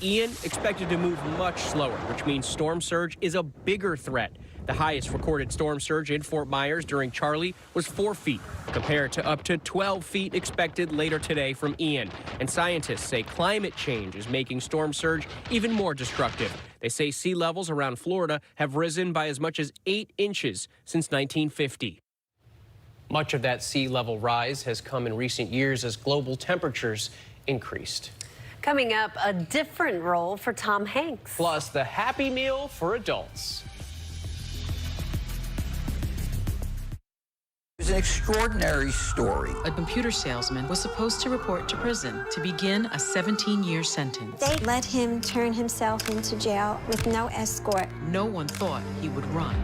Ian expected to move much slower, which means storm surge is a bigger threat. The highest recorded storm surge in Fort Myers during Charley was 4 feet, compared to up to 12 feet expected later today from Ian. And scientists say climate change is making storm surge even more destructive. They say sea levels around Florida have risen by as much as 8 inches since 1950. Much of that sea level rise has come in recent years as global temperatures increased. Coming up, a different role for Tom Hanks. Plus, the Happy Meal for adults. It was an extraordinary story. A computer salesman was supposed to report to prison to begin a 17-year sentence. They let him turn himself into jail with no escort. No one thought he would run.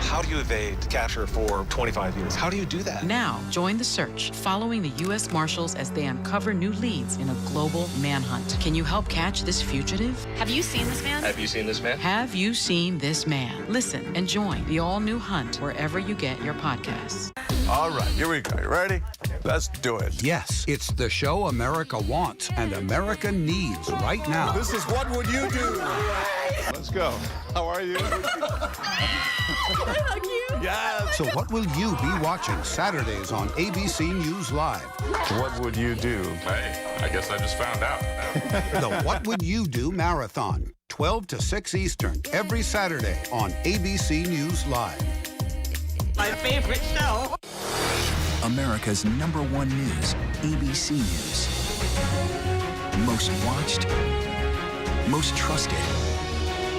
How do you evade capture for 25 years? How do you do that? Now, join the search, following the U.S. Marshals as they uncover new leads in a global manhunt. Can you help catch this fugitive? Have you seen this man? Have you seen this man? Have you seen this man? Listen and join the all-new hunt wherever you get your podcasts. All right, here we go. You ready? Let's do it. Yes, it's the show America wants and America needs right now. This is What Would You Do? Let's go. How are you? Yes. So what will you be watching Saturdays on ABC News Live? What would you do? Hey, I guess I just found out. The What Would You Do Marathon, 12 to 6 Eastern, every Saturday on ABC News Live. My favorite show. America's #1 news, ABC News. Most watched, most trusted,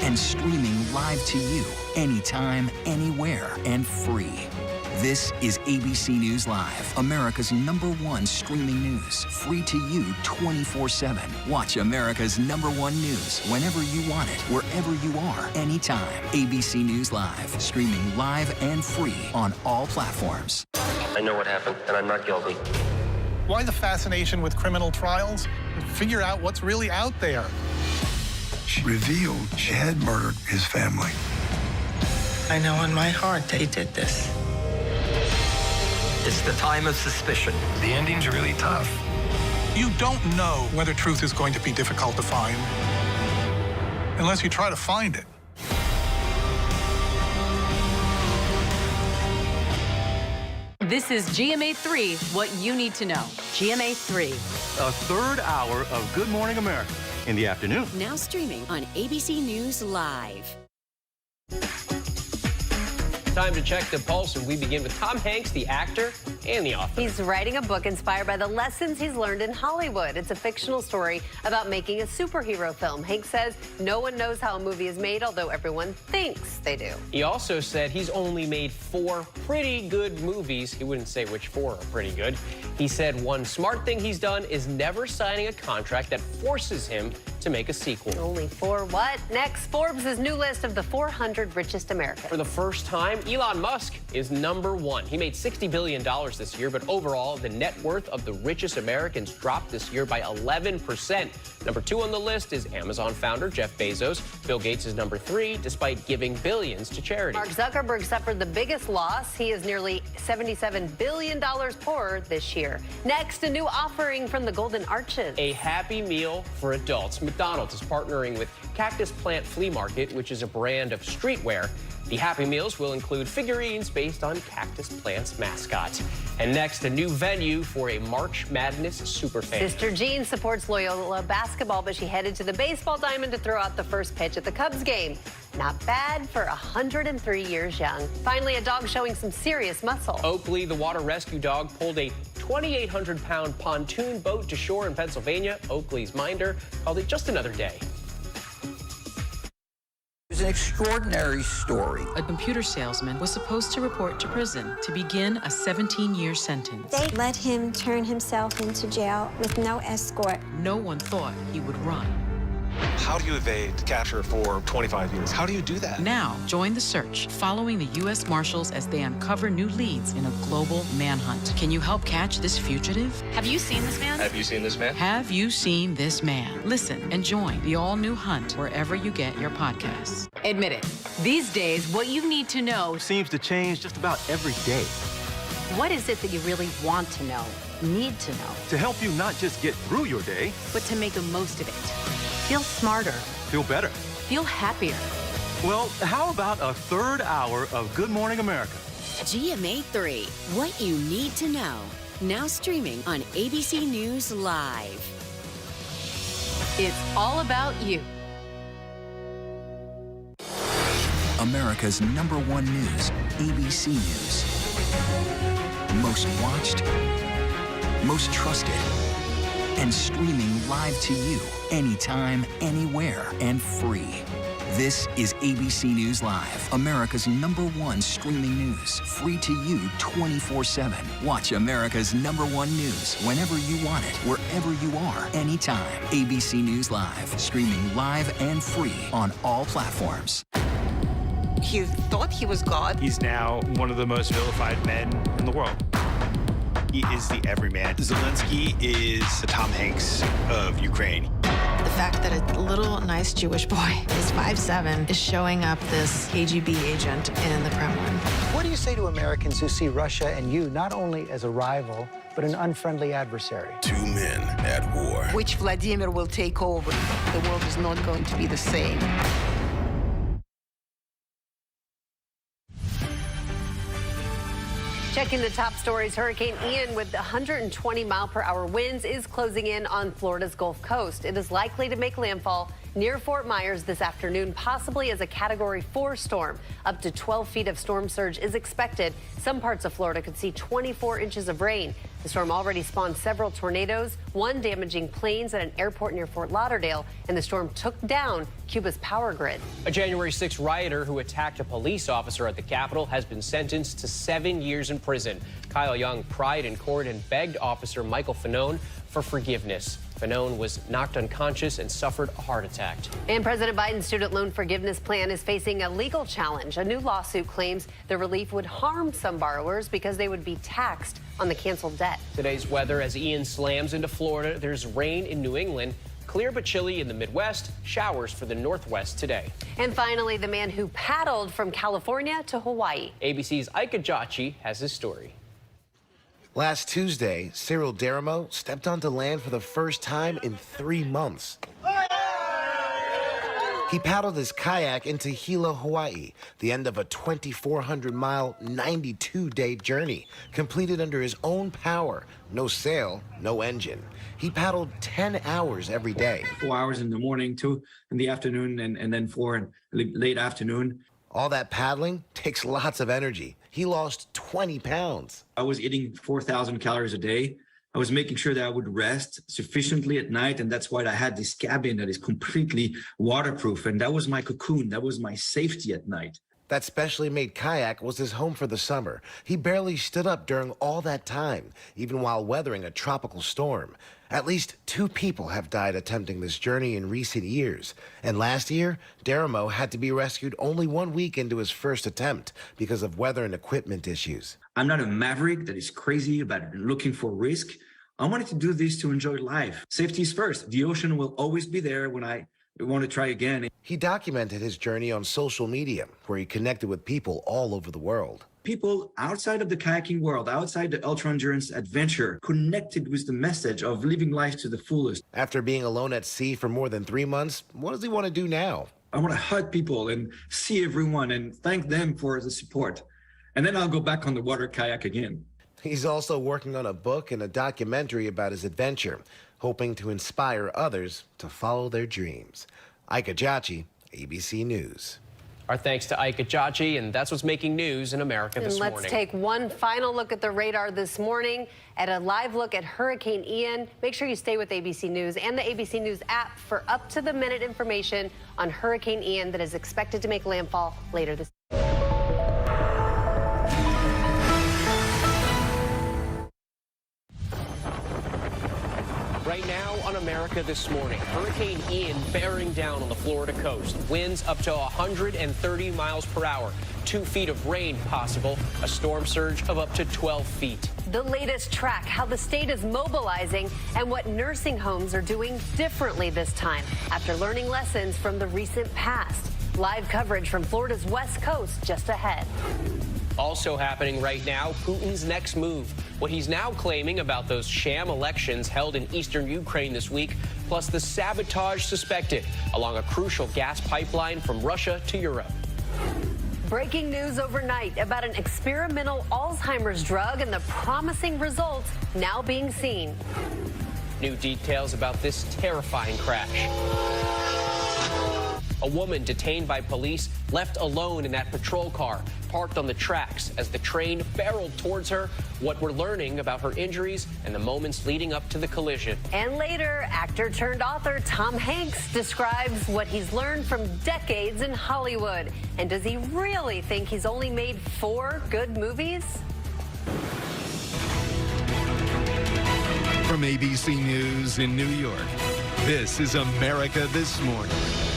and streaming live to you anytime, anywhere, and free. This is ABC News Live, America's #1 streaming news, free to you 24/7. Watch America's #1 news whenever you want it, wherever you are, anytime. ABC News Live, streaming live and free on all platforms. I know what happened, and I'm not guilty. Why the fascination with criminal trials? Figure out what's really out there. She revealed she had murdered his family. I know in my heart they did this. It's the time of suspicion. The ending's really tough. You don't know whether truth is going to be difficult to find unless you try to find it. This is GMA3, What You Need to Know. GMA3. A third hour of Good Morning America in the afternoon. Now streaming on ABC News Live. Time to check the pulse, and we begin with Tom Hanks, the actor and the author. He's writing a book inspired by the lessons he's learned in Hollywood. It's a fictional story about making a superhero film. Hanks says no one knows how a movie is made, although everyone thinks they do. He also said he's only made 4 pretty good movies. He wouldn't say which 4 are pretty good. He said one smart thing he's done is never signing a contract that forces him to make a sequel. Only 4 what? Next, Forbes' new list of the 400 richest Americans. For the first time, Elon Musk is #1. He made $60 billion this year, but overall, the net worth of the richest Americans dropped this year by 11%. #2 on the list is Amazon founder Jeff Bezos. Bill Gates is #3, despite giving billions to charity. Mark Zuckerberg suffered the biggest loss. He is nearly $77 billion poorer this year. Next, a new offering from the Golden Arches. A Happy Meal for adults. McDonald's is partnering with Cactus Plant Flea Market, which is a brand of streetwear. The Happy Meals will include figurines based on Cactus Plant's mascot. And next, a new venue for a March Madness superfan. Sister Jean supports Loyola basketball, but she headed to the baseball diamond to throw out the first pitch at the Cubs game. Not bad for 103 years young. Finally, a dog showing some serious muscle. Oakley, the water rescue dog, pulled a 2,800-pound pontoon boat to shore in Pennsylvania. Oakley's minder called it just another day. It was an extraordinary story. A computer salesman was supposed to report to prison to begin a 17-year sentence. They let him turn himself into jail with no escort. No one thought he would run. How do you evade capture for 25 years? How do you do that? Now, join the search, following the U.S. Marshals as they uncover new leads in a global manhunt. Can you help catch this fugitive? Have you seen this man? Have you seen this man? Have you seen this man? Listen and join the all-new hunt wherever you get your podcasts. Admit it. These days, what you need to know Seems to change just about every day. What is it that you really want to know, need to know, To help you not just get through your day, but to make the most of it? Feel smarter. Feel better. Feel happier. Well, how about a third hour of Good Morning America? GMA 3, what you need to know. Now streaming on ABC News Live. It's all about you. America's #1 news, ABC News. Most watched, most trusted, and streaming live to you anytime, anywhere, and free. This is ABC News Live, America's #1 streaming news, free to you 24/7. Watch America's #1 news whenever you want it, wherever you are, anytime. ABC News Live, streaming live and free on all platforms. He thought he was God. He's now one of the most vilified men in the world. He is the everyman. Zelensky is the Tom Hanks of Ukraine. The fact that a little nice Jewish boy is 5'7" is showing up this KGB agent in the Kremlin. What do you say to Americans who see Russia and you not only as a rival, but an unfriendly adversary? Two men at war. Which Vladimir will take over? The world is not going to be the same. Checking the top stories, Hurricane Ian with 120-mile-per-hour winds is closing in on Florida's Gulf Coast. It is likely to make landfall near Fort Myers this afternoon, possibly as a Category 4 storm. Up to 12 feet of storm surge is expected. Some parts of Florida could see 24 inches of rain. The storm already spawned several tornadoes, one damaging planes at an airport near Fort Lauderdale, and the storm took down Cuba's power grid. A January 6 rioter who attacked a police officer at the Capitol has been sentenced to 7 years in prison. Kyle Young cried in court and begged Officer Michael Fanone for forgiveness. Fanone was knocked unconscious and suffered a heart attack. And President Biden's student loan forgiveness plan is facing a legal challenge. A new lawsuit claims the relief would harm some borrowers because they would be taxed on the canceled debt. Today's weather as Ian slams into Florida. There's rain in New England. Clear but chilly in the Midwest. Showers for the Northwest today. And finally, the man who paddled from California to Hawaii. ABC's Ike Ajachi has his story. Last Tuesday, Cyril Deramo stepped onto land for the first time in 3 months. He paddled his kayak into Hilo, Hawaii, the end of a 2,400-mile, 92-day journey, completed under his own power. No sail, no engine. He paddled 10 hours every day. 4 hours in the morning, 2 in the afternoon, and then 4 in late afternoon. All that paddling takes lots of energy. He lost 20 pounds. I was eating 4,000 calories a day. I was making sure that I would rest sufficiently at night, and that's why I had this cabin that is completely waterproof, and that was my cocoon. That was my safety at night. That specially made kayak was his home for the summer. He barely stood up during all that time, even while weathering a tropical storm. At least 2 people have died attempting this journey in recent years. And last year, Deramo had to be rescued only 1 week into his first attempt because of weather and equipment issues. I'm not a maverick that is crazy about looking for risk. I wanted to do this to enjoy life. Safety is first. The ocean will always be there when I want to try again. He documented his journey on social media, where he connected with people all over the world. People outside of the kayaking world, outside the ultra-endurance adventure, connected with the message of living life to the fullest. After being alone at sea for more than 3 months, what does he want to do now? I want to hug people and see everyone and thank them for the support. And then I'll go back on the water kayak again. He's also working on a book and a documentary about his adventure, hoping to inspire others to follow their dreams. Ike Ajachi, ABC News. Our thanks to Ike Ajachi, and that's what's making news in America this morning. Let's take one final look at the radar this morning at a live look at Hurricane Ian. Make sure you stay with ABC News and the ABC News app for up-to-the-minute information on Hurricane Ian that is expected to make landfall later this year. Right now on America This Morning, Hurricane Ian bearing down on the Florida coast. Winds up to 130 miles per hour. 2 feet of rain possible. A storm surge of up to 12 feet. The latest track, how the state is mobilizing and what nursing homes are doing differently this time after learning lessons from the recent past. Live coverage from Florida's west coast just ahead. Also happening right now, Putin's next move. What he's now claiming about those sham elections held in eastern Ukraine this week. Plus plus the sabotage suspected along a crucial gas pipeline from Russia to Europe. Breaking news overnight about an experimental Alzheimer's drug and the promising results now being seen. New details about this terrifying crash. A woman detained by police left alone in that patrol car parked on the tracks as the train barreled towards her. What we're learning about her injuries and the moments leading up to the collision. And later, actor turned author Tom Hanks describes what he's learned from decades in Hollywood. And does he really think he's only made 4 good movies? From ABC News in New York, this is America This Morning.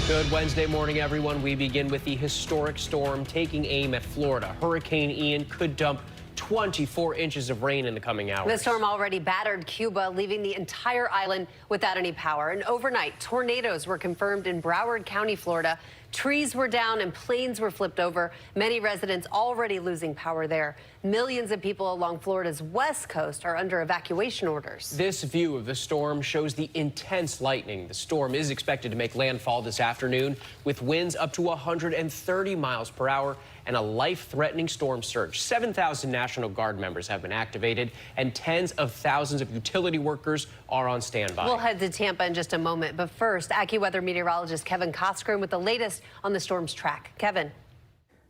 Good Wednesday morning, everyone. We begin with the historic storm taking aim at Florida. Hurricane Ian could dump 24 inches of rain in the coming hours. The storm already battered Cuba, leaving the entire island without any power. And overnight, tornadoes were confirmed in Broward County, Florida. Trees were down and planes were flipped over. Many residents already losing power there. Millions of people along Florida's west coast are under evacuation orders. This view of the storm shows the intense lightning. The storm is expected to make landfall this afternoon with winds up to 130 miles per hour and a life-threatening storm surge. 7,000 National Guard members have been activated and tens of thousands of utility workers are on standby. We'll head to Tampa in just a moment, but first, AccuWeather meteorologist Kevin Koskren with the latest on the storm's track. Kevin.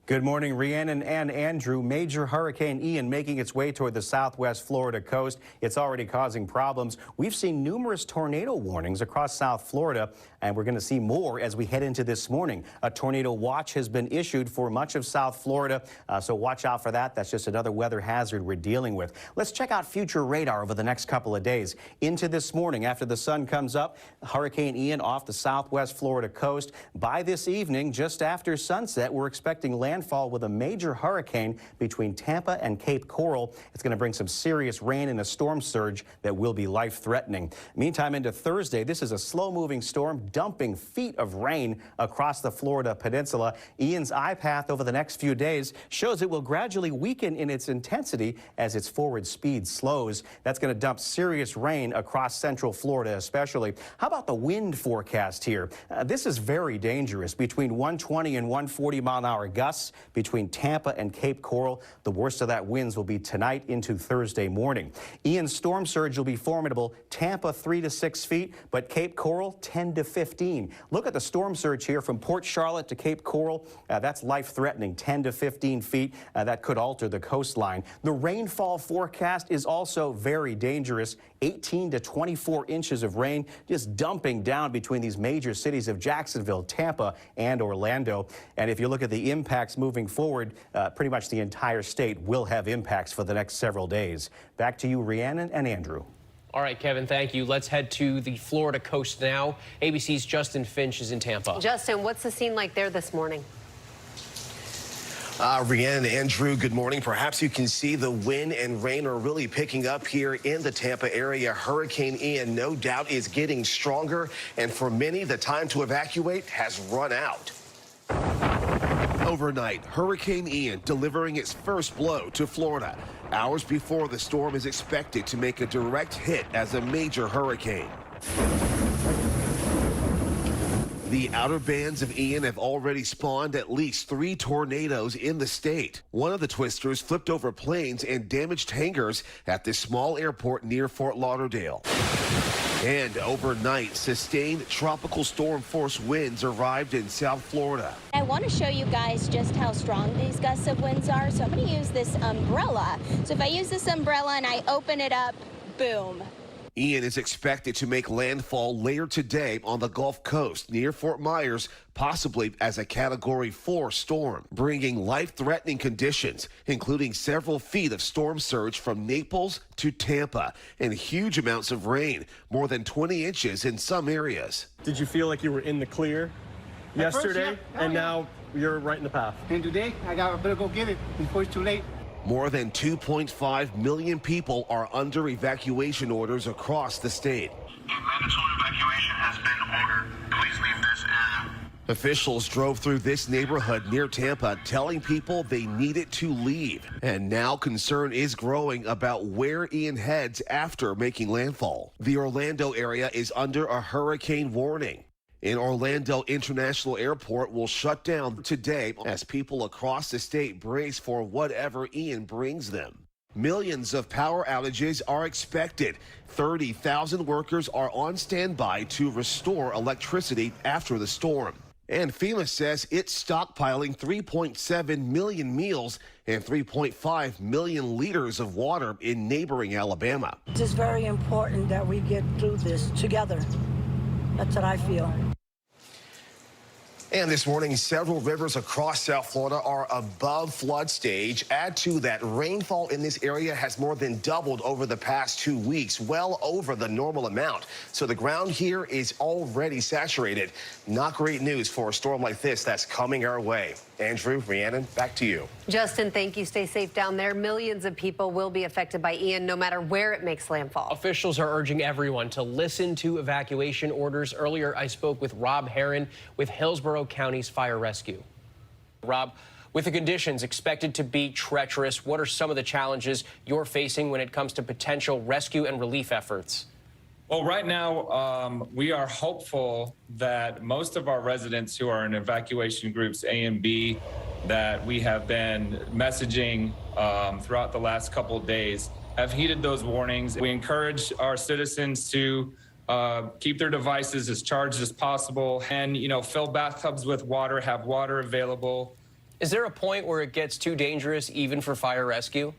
Good morning, Rhiannon and Andrew. Major Hurricane Ian making its way toward the southwest Florida coast. It's already causing problems. We've seen numerous tornado warnings across South Florida, and we're going to see more as we head into this morning. A tornado watch has been issued for much of South Florida, so watch out for that. That's just another weather hazard we're dealing with. Let's check out future radar over the next couple of days. Into this morning, after the sun comes up, Hurricane Ian off the southwest Florida coast. By this evening, just after sunset, we're expecting landfall with a major hurricane between Tampa and Cape Coral. It's going to bring some serious rain and a storm surge that will be life-threatening. Meantime, into Thursday, this is a slow-moving storm dumping feet of rain across the Florida peninsula. Ian's eye path over the next few days shows it will gradually weaken in its intensity as its forward speed slows. That's going to dump serious rain across central Florida especially. How about the wind forecast here? This is very dangerous. Between 120 and 140 mile-an-hour gusts between Tampa and Cape Coral. The worst of that winds will be tonight into Thursday morning. Ian's storm surge will be formidable. Tampa 3 to 6 feet, but Cape Coral 10 to 15. Look at the storm surge here from Port Charlotte to Cape Coral. That's life-threatening, 10 to 15 feet. That could alter the coastline. The rainfall forecast is also very dangerous. 18 to 24 inches of rain just dumping down between these major cities of Jacksonville, Tampa, and Orlando. And if you look at the impacts moving forward, pretty much the entire state will have impacts for the next several days. Back to you, Rhiannon and Andrew. All right, Kevin, thank you. Let's head to the Florida coast now. ABC's Justin Finch is in Tampa. Justin, what's the scene like there this morning? Rhiannon, Andrew, good morning. Perhaps you can see the wind and rain are really picking up here in the Tampa area. Hurricane Ian, no doubt, is getting stronger, and for many, the time to evacuate has run out. Overnight, Hurricane Ian delivering its first blow to Florida, hours before the storm is expected to make a direct hit as a major hurricane. The outer bands of Ian have already spawned at least 3 tornadoes in the state. One of the twisters flipped over planes and damaged hangars at this small airport near Fort Lauderdale. And overnight, sustained tropical storm force winds arrived in South Florida. I want to show you guys just how strong these gusts of winds are, so I'm going to use this umbrella. So if I use this umbrella and I open it up, boom. Ian is expected to make landfall later today on the Gulf Coast near Fort Myers, possibly as a Category 4 storm, bringing life-threatening conditions, including several feet of storm surge from Naples to Tampa and huge amounts of rain, more than 20 inches in some areas. Did you feel like you were in the clear yesterday, first, yeah. and now you're right in the path? And today, I better go get it before it's too late. More than 2.5 million people are under evacuation orders across the state. A mandatory evacuation has been ordered. Please leave this area. Officials drove through this neighborhood near Tampa, telling people they needed to leave. And now concern is growing about where Ian heads after making landfall. The Orlando area is under a hurricane warning. And Orlando International Airport will shut down today as people across the state brace for whatever Ian brings them. Millions of power outages are expected. 30,000 workers are on standby to restore electricity after the storm. And FEMA says it's stockpiling 3.7 million meals and 3.5 million liters of water in neighboring Alabama. It's just very important that we get through this together. That's what I feel. And this morning, several rivers across South Florida are above flood stage. Add to that, rainfall in this area has more than doubled over the past 2 weeks, well over the normal amount. So the ground here is already saturated. Not great news for a storm like this that's coming our way. Andrew, Rhiannon, back to you. Justin, thank you. Stay safe down there. Millions of people will be affected by Ian no matter where it makes landfall. Officials are urging everyone to listen to evacuation orders. Earlier, I spoke with Rob Herron with Hillsborough County's Fire Rescue. Rob, with the conditions expected to be treacherous, what are some of the challenges you're facing when it comes to potential rescue and relief efforts? Well, right now, we are hopeful that most of our residents who are in evacuation groups A and B that we have been messaging throughout the last couple of days have heeded those warnings. We encourage our citizens to keep their devices as charged as possible and, fill bathtubs with water, have water available. Is there a point where it gets too dangerous even for fire rescue?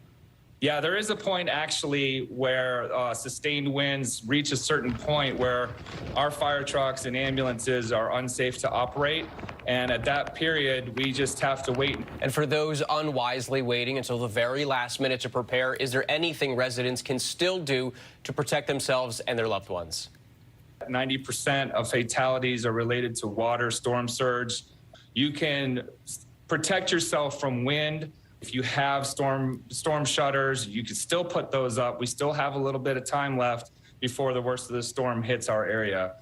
Yeah, there is a point actually where sustained winds reach a certain point where our fire trucks and ambulances are unsafe to operate. And at that period, we just have to wait. And for those unwisely waiting until the very last minute to prepare, is there anything residents can still do to protect themselves and their loved ones? 90% of fatalities are related to water, storm surge. You can protect yourself from wind. If you have storm shutters, you can still put those up. We still have a little bit of time left before the worst of the storm hits our area.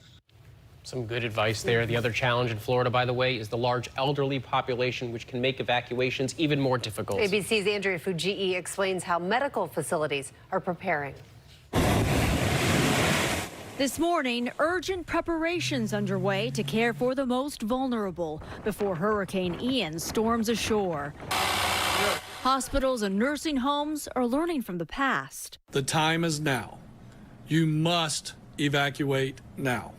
Some good advice there. The other challenge in Florida, by the way, is the large elderly population, which can make evacuations even more difficult. ABC's Andrea Fujii explains how medical facilities are preparing. This morning, urgent preparations underway to care for the most vulnerable before Hurricane Ian storms ashore. Hospitals and nursing homes are learning from the past. The time is now. You must evacuate now.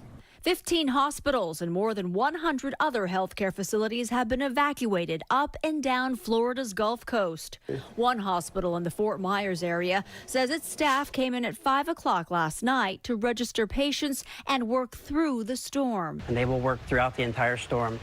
15 hospitals and more than 100 other healthcare facilities have been evacuated up and down Florida's Gulf Coast. One hospital in the Fort Myers area says its staff came in at 5 o'clock last night to register patients and work through the storm. And they will work throughout the entire storm.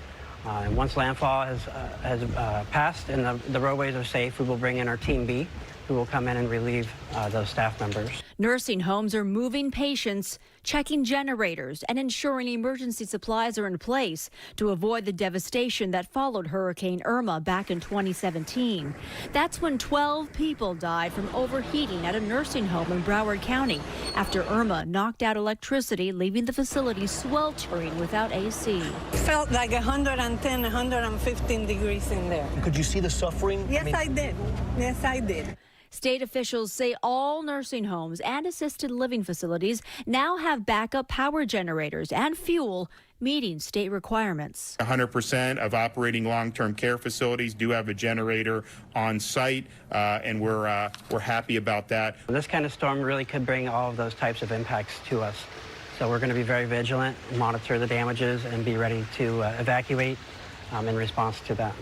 And once landfall has passed and the roadways are safe, we will bring in our Team B, who will come in and relieve those staff members. Nursing homes are moving patients, checking generators, and ensuring emergency supplies are in place to avoid the devastation that followed Hurricane Irma back in 2017. That's when 12 people died from overheating at a nursing home in Broward County after Irma knocked out electricity, leaving the facility sweltering without AC. Felt like 110, 115 degrees in there. Could you see the suffering? Yes, I did. Yes, I did. State officials say all nursing homes and assisted living facilities now have backup power generators and fuel, meeting state requirements. 100% of operating long-term care facilities do have a generator on site, and we're happy about that. This kind of storm really could bring all of those types of impacts to us. So we're going to be very vigilant, monitor the damages, and be ready to evacuate in response to that.